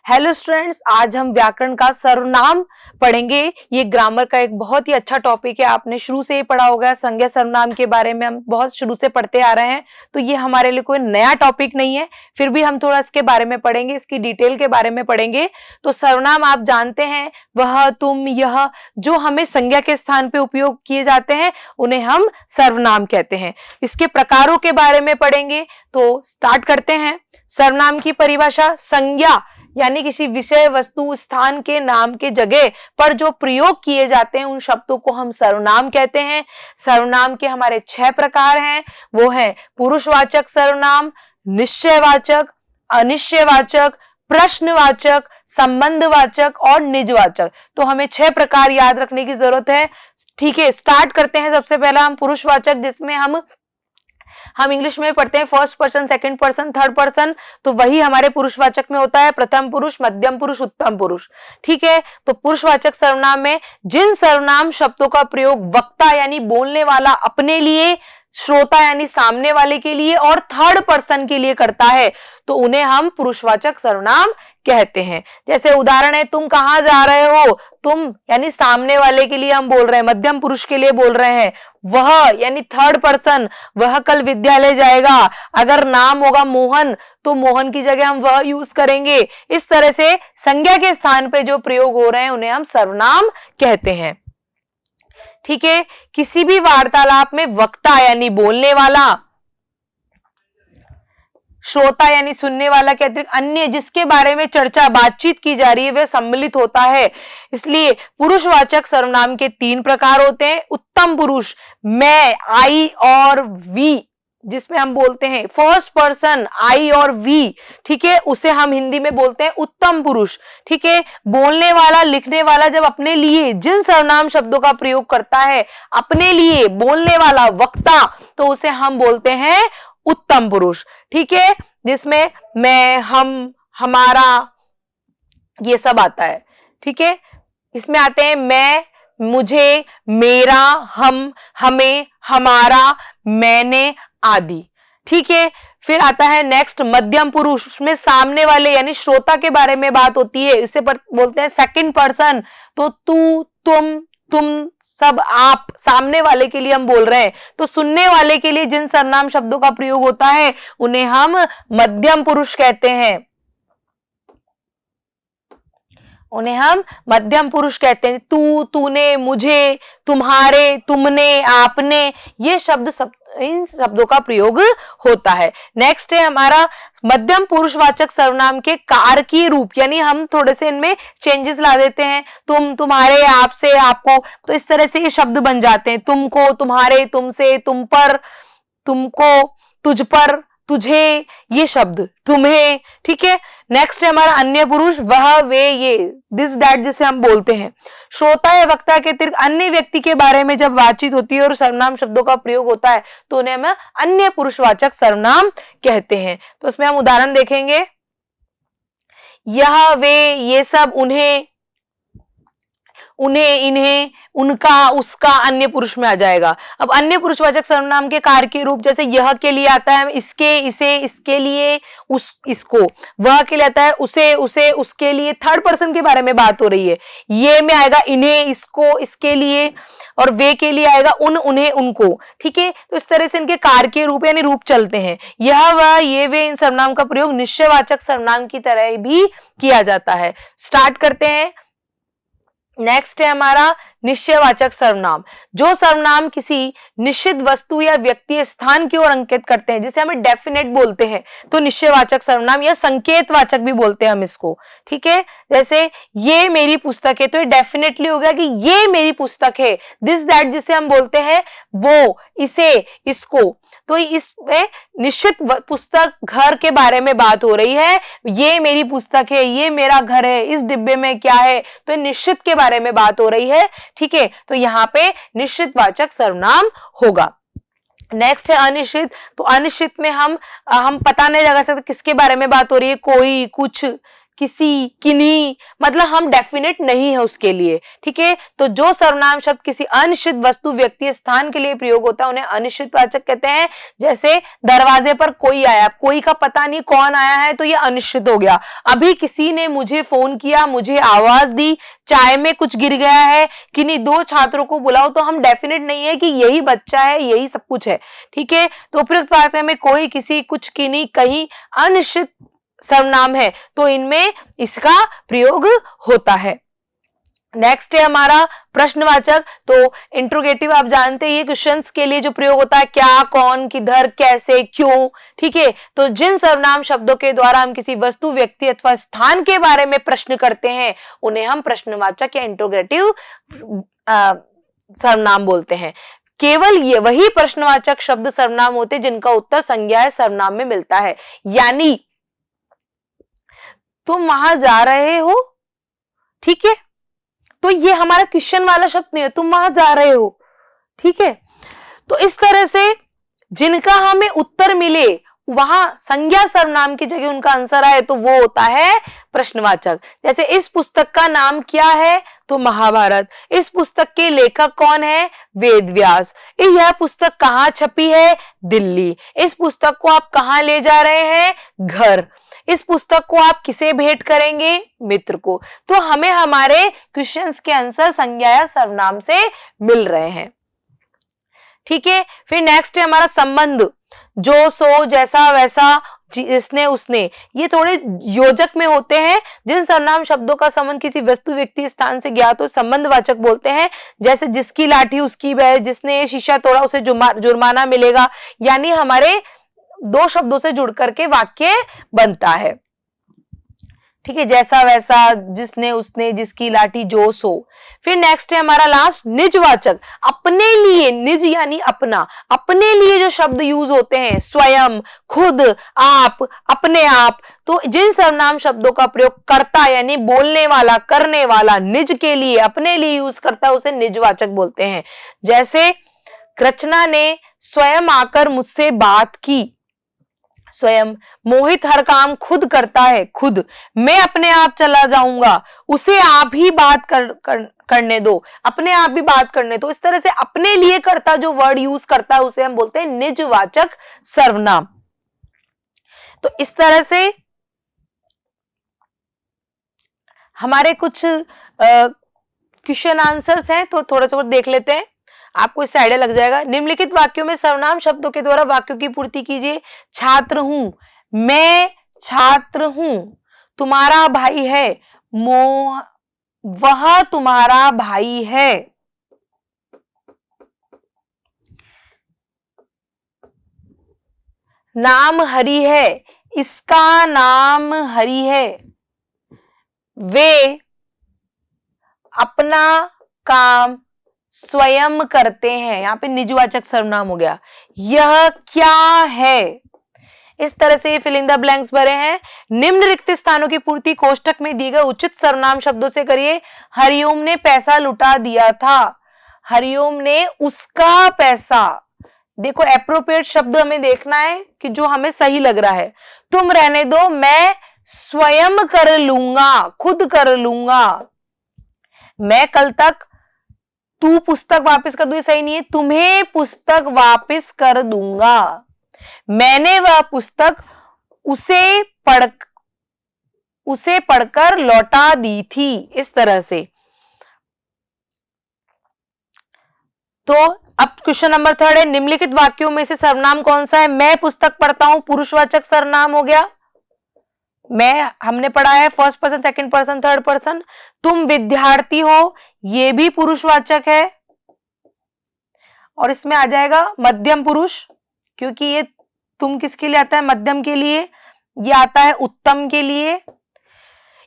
Hello students, आज हम व्याकरण का सर्वनाम पढ़ेंगे। ये ग्रामर का एक बहुत ही अच्छा टॉपिक है। आपने शुरू से ही पढ़ा होगा, संज्ञा सर्वनाम के बारे में हम बहुत शुरू से पढ़ते आ रहे हैं, तो ये हमारे लिए कोई नया टॉपिक नहीं है। फिर भी हम थोड़ा इसके बारे में पढ़ेंगे, इसकी डिटेल के बारे में पढ़ेंगे। तो सर्वनाम आप जानते हैं, वह, तुम, यह, जो हमें संज्ञा के स्थान पे उपयोग किए जाते हैं उन्हें हम सर्वनाम कहते हैं। इसके प्रकारों के बारे में पढ़ेंगे। तो स्टार्ट करते हैं। सर्वनाम की परिभाषा: संज्ञा यानी किसी विषय, वस्तु, स्थान के नाम के जगह पर जो प्रयोग किए जाते हैं उन शब्दों को हम सर्वनाम कहते हैं। सर्वनाम के हमारे 6 प्रकार हैं। वो है पुरुषवाचक सर्वनाम, निश्चयवाचक, अनिश्चयवाचक, प्रश्नवाचक, संबंधवाचक और निजवाचक। तो हमें 6 प्रकार याद रखने की जरूरत है। ठीक है, स्टार्ट करते हैं। सबसे पहला हम पुरुषवाचक, जिसमें हम इंग्लिश में पढ़ते हैं first person, second person, third person. तो वही हमारे पुरुषवाचक में होता है प्रथम पुरुष, मध्यम पुरुष, उत्तम पुरुष। ठीक है, तो पुरुषवाचक सर्वनाम में जिन सर्वनाम शब्दों का प्रयोग वक्ता यानी बोलने वाला अपने लिए, श्रोता यानी सामने वाले के लिए और थर्ड पर्सन के लिए करता है, तो उन्हें हम पुरुषवाचक सर्वनाम कहते हैं। जैसे उदाहरण है, तुम कहां जा रहे हो। तुम यानी सामने वाले के लिए हम बोल रहे हैं, मध्यम पुरुष के लिए बोल रहे हैं। वह यानी थर्ड पर्सन, वह कल विद्यालय जाएगा। अगर नाम होगा मोहन, तो मोहन की जगह हम वह यूज करेंगे। इस तरह से संज्ञा के स्थान पे जो प्रयोग हो रहे हैं उन्हें हम सर्वनाम कहते हैं। ठीक है, किसी भी वार्तालाप में वक्ता यानी बोलने वाला, श्रोता यानी सुनने वाला के अतिरिक्त अन्य जिसके बारे में चर्चा, बातचीत की जा रही है, वह सम्मिलित होता है। इसलिए पुरुषवाचक सर्वनाम के 3 प्रकार होते हैं। उत्तम पुरुष, मैं, आई और वी, जिसमें हम बोलते हैं फर्स्ट पर्सन, आई और वी। ठीक है, उसे हम हिंदी में बोलते हैं उत्तम पुरुष। ठीक है, बोलने वाला, लिखने वाला जब अपने लिए जिन सर्वनाम शब्दों का प्रयोग करता है, अपने लिए बोलने वाला वक्ता, तो उसे हम बोलते हैं उत्तम पुरुष। ठीक है, जिसमें मैं, हम, हमारा, ये सब आता है। ठीक है, इसमें आते हैं मैं, मुझे, मेरा, हम, हमें, हमारा, मैंने आदि। ठीक है, फिर आता है नेक्स्ट मध्यम पुरुष। उसमें सामने वाले यानी श्रोता के बारे में बात होती है, इसे बोलते हैं सेकंड पर्सन। तो तू, तुम सब, आप, सामने वाले के लिए हम बोल रहे हैं। तो सुनने वाले के लिए जिन सर्वनाम शब्दों का प्रयोग होता है उन्हें हम मध्यम पुरुष कहते हैं। उन्हें हम मध्यम पुरुष कहते हैं। तू, तूने, मुझे, तुम्हारे, तुमने, आपने, ये शब्द सब इन शब्दों का प्रयोग होता है। नेक्स्ट है हमारा मध्यम पुरुषवाचक सर्वनाम के कारकीय रूप, यानी हम थोड़े से इनमें चेंजेस ला देते हैं। तुम, तुम्हारे, आपसे, आपको, तो इस तरह से ये शब्द बन जाते हैं। तुमको, तुम्हारे, तुमसे, तुम पर, तुमको, तुझ पर, तुझे, ये शब्द, तुम्हें। ठीक है, नेक्स्ट है हमारा अन्य पुरुष, वह, वे, ये, दिस, दैट, जिसे हम बोलते हैं। श्रोता या वक्ता के अतिरिक्त अन्य व्यक्ति के बारे में जब बातचीत होती है और सर्वनाम शब्दों का प्रयोग होता है तो उन्हें हम अन्य पुरुषवाचक सर्वनाम कहते हैं। तो उसमें हम उदाहरण देखेंगे, यह, वे, ये सब, उन्हें, इन्हें, उनका, उसका, अन्य पुरुष में आ जाएगा। अब अन्य पुरुषवाचक सर्वनाम के कार्य के रूप, जैसे यह के लिए आता है इसके, इसे, इसके लिए, इसको। वह के लिए आता है उसे, उसके लिए, थर्ड पर्सन के बारे में बात हो रही है। ये में आएगा इन्हें, इसको, इसके लिए, और वे के लिए आएगा उन, उन्हें, उनको। ठीक है, तो इस तरह से इनके कार्य के रूप यानी रूप चलते हैं। यह, वह, ये, वे, इन सर्वनाम का प्रयोग निश्चयवाचक सर्वनाम की तरह भी किया जाता है। स्टार्ट करते हैं। नेक्स्ट है हमारा निश्चयवाचक सर्वनाम। जो सर्वनाम किसी निश्चित वस्तु या व्यक्ति, स्थान की ओर अंकित करते हैं, जिसे हमें डेफिनेट बोलते हैं, तो निश्चयवाचक सर्वनाम या संकेतवाचक भी बोलते हैं हम इसको। ठीक है, जैसे ये मेरी पुस्तक है, तो ये डेफिनेटली हो गया कि ये मेरी पुस्तक है। दिस, दैट, जिसे हम बोलते हैं वो, इसे, इसको। तो इसमें निश्चित पुस्तक, घर के बारे में बात हो रही है। ये मेरी पुस्तक है, ये मेरा घर है, इस डिब्बे में क्या है, तो निश्चित के बारे में बात हो रही है। ठीक है, तो यहाँ पे निश्चितवाचक सर्वनाम होगा। नेक्स्ट है अनिश्चित। तो अनिश्चित में हम पता नहीं लगा सकते किसके बारे में बात हो रही है, कोई, कुछ, किसी, किन्हीं, मतलब हम डेफिनेट नहीं है उसके लिए, ठीक है। तो जो सर्वनाम शब्द किसी अनिश्चित वस्तु, व्यक्ति, स्थान के लिए प्रयोग होता है उन्हें अनिश्चितवाचक कहते हैं। जैसे दरवाजे पर कोई आया, कोई का पता नहीं कौन आया है, तो ये अनिश्चित हो गया। अभी किसी ने मुझे फोन किया, मुझे आवाज दी, चाय में कुछ गिर गया है, किन्हीं दो छात्रों को बुलाओ, तो हम डेफिनेट नहीं है कि यही बच्चा है, यही सब कुछ है, ठीक है। तो उपयुक्त वाक्य में कोई, किसी, कुछ, किन्हीं, कहीं अनिश्चित सर्वनाम है, तो इनमें इसका प्रयोग होता है। नेक्स्ट है हमारा प्रश्नवाचक। तो इंट्रोगेटिव आप जानते हैं, ये क्वेश्चंस के लिए जो प्रयोग होता है, क्या, कौन, किधर, कैसे, क्यों, ठीक है। तो जिन सर्वनाम शब्दों के द्वारा हम किसी वस्तु, व्यक्ति अथवा स्थान के बारे में प्रश्न करते हैं उन्हें हम प्रश्नवाचक या इंट्रोगेटिव सर्वनाम बोलते हैं। केवल ये वही प्रश्नवाचक शब्द सर्वनाम होते हैं जिनका उत्तर संज्ञा या सर्वनाम में मिलता है। यानी तुम वहां जा रहे हो, ठीक है, तो ये हमारा क्वेश्चन वाला शब्द नहीं है, तुम वहां जा रहे हो, ठीक है। तो इस तरह से जिनका हमें उत्तर मिले वहां संज्ञा सर्वनाम की जगह उनका आंसर आए तो वो होता है प्रश्नवाचक। जैसे इस पुस्तक का नाम क्या है, तो महाभारत। इस पुस्तक के लेखक कौन है, वेद व्यास। यह पुस्तक कहाँ छपी है, दिल्ली। इस पुस्तक को आप कहाँ ले जा रहे हैं, घर। इस पुस्तक को आप किसे भेंट करेंगे, मित्र को। तो हमें हमारे क्वेश्चंस के आंसर संज्ञा या सर्वनाम से मिल रहे हैं, ठीक है। फिर नेक्स्ट है हमारा संबंध। जो, सो, जैसा, वैसा, जिसने, उसने, ये थोड़े योजक में होते हैं। जिन सर्वनाम शब्दों का संबंध किसी वस्तु, व्यक्ति, स्थान से ज्ञात हो संबंधवाचक बोलते हैं। जैसे जिसकी लाठी उसकी भैंस, जिसने शीशा तोड़ा उसे जुर्माना मिलेगा। यानी हमारे दो शब्दों से जुड़ करके वाक्य बनता है, ठीक है। जैसा, वैसा, जिसने, उसने, जिसकी लाठी, जो, सो। फिर नेक्स्ट है हमारा लास्ट निजवाचक। अपने लिए, निज यानी अपना, अपने लिए जो शब्द यूज होते हैं, स्वयं, खुद, आप, अपने आप। तो जिन सर्वनाम शब्दों का प्रयोग करता यानी बोलने वाला, करने वाला निज के लिए, अपने लिए यूज करता है उसे निजवाचक बोलते हैं। जैसे रचना ने स्वयं आकर मुझसे बात की, स्वयं। मोहित हर काम खुद करता है, खुद। मैं अपने आप चला जाऊंगा, उसे आप ही बात करने दो, अपने आप भी बात करने दो। इस तरह से अपने लिए करता जो वर्ड यूज करता है उसे हम बोलते हैं निजवाचक सर्वनाम। तो इस तरह से हमारे कुछ क्वेश्चन आंसर्स हैं, तो थोड़ा सा देख लेते हैं, आपको इससे आइडिया लग जाएगा। निम्नलिखित वाक्यों में सर्वनाम शब्दों के द्वारा वाक्यों की पूर्ति कीजिए। छात्र हूं, मैं छात्र हूं। तुम्हारा भाई है, वह तुम्हारा भाई है। नाम हरि है, इसका नाम हरि है। वे अपना काम स्वयं करते हैं, यहां पे निजवाचक सर्वनाम हो गया। यह क्या है। इस तरह से फिल इन द ब्लैंक्स भरे हैं। निम्न रिक्त स्थानों की पूर्ति कोष्टक में दिए गए उचित सर्वनाम शब्दों से करिए। हरिओम ने पैसा लुटा दिया था, हरिओम ने उसका पैसा। देखो एप्रोप्रिएट शब्द हमें देखना है कि जो हमें सही लग रहा है। तुम रहने दो, मैं स्वयं कर लूंगा, खुद कर लूंगा। मैं कल तक, तू पुस्तक वापस कर दू, ये सही नहीं है। तुम्हें पुस्तक वापस कर दूंगा। मैंने वह पुस्तक उसे पढ़कर लौटा दी थी। इस तरह से। तो अब क्वेश्चन नंबर 3 है, निम्नलिखित वाक्यों में से सर्वनाम कौन सा है। मैं पुस्तक पढ़ता हूं, पुरुषवाचक सर्वनाम हो गया। मैं हमने पढ़ा है first person, second person, third person. तुम विद्यार्थी हो, ये भी पुरुषवाचक है और इसमें आ जाएगा मध्यम पुरुष, क्योंकि ये तुम किसके लिए आता है, मध्यम के लिए। ये आता है उत्तम के लिए।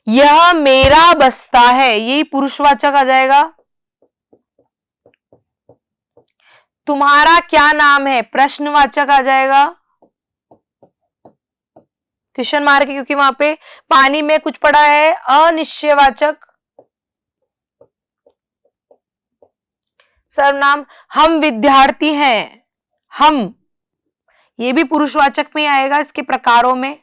यह मेरा बस्ता है, यही पुरुषवाचक आ जाएगा। तुम्हारा क्या नाम है, प्रश्नवाचक आ जाएगा। क्वेश्चन मार्क है क्योंकि वहां पे पानी में कुछ पड़ा है, अनिश्चयवाचक। सर्वनाम हम विद्यार्थी हैं, हम, ये भी पुरुषवाचक में आएगा इसके प्रकारों में।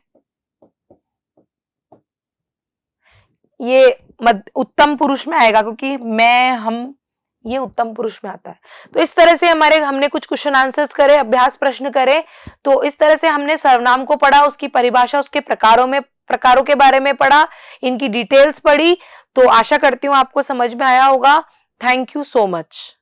ये उत्तम पुरुष में आएगा, क्योंकि मैं, हम, ये उत्तम पुरुष में आता है। तो इस तरह से हमने कुछ क्वेश्चन आंसर्स करे, अभ्यास प्रश्न करे। तो इस तरह से हमने सर्वनाम को पढ़ा, उसकी परिभाषा, उसके प्रकारों के बारे में पढ़ा, इनकी डिटेल्स पढ़ी। तो आशा करती हूँ आपको समझ में आया होगा। Thank you so much.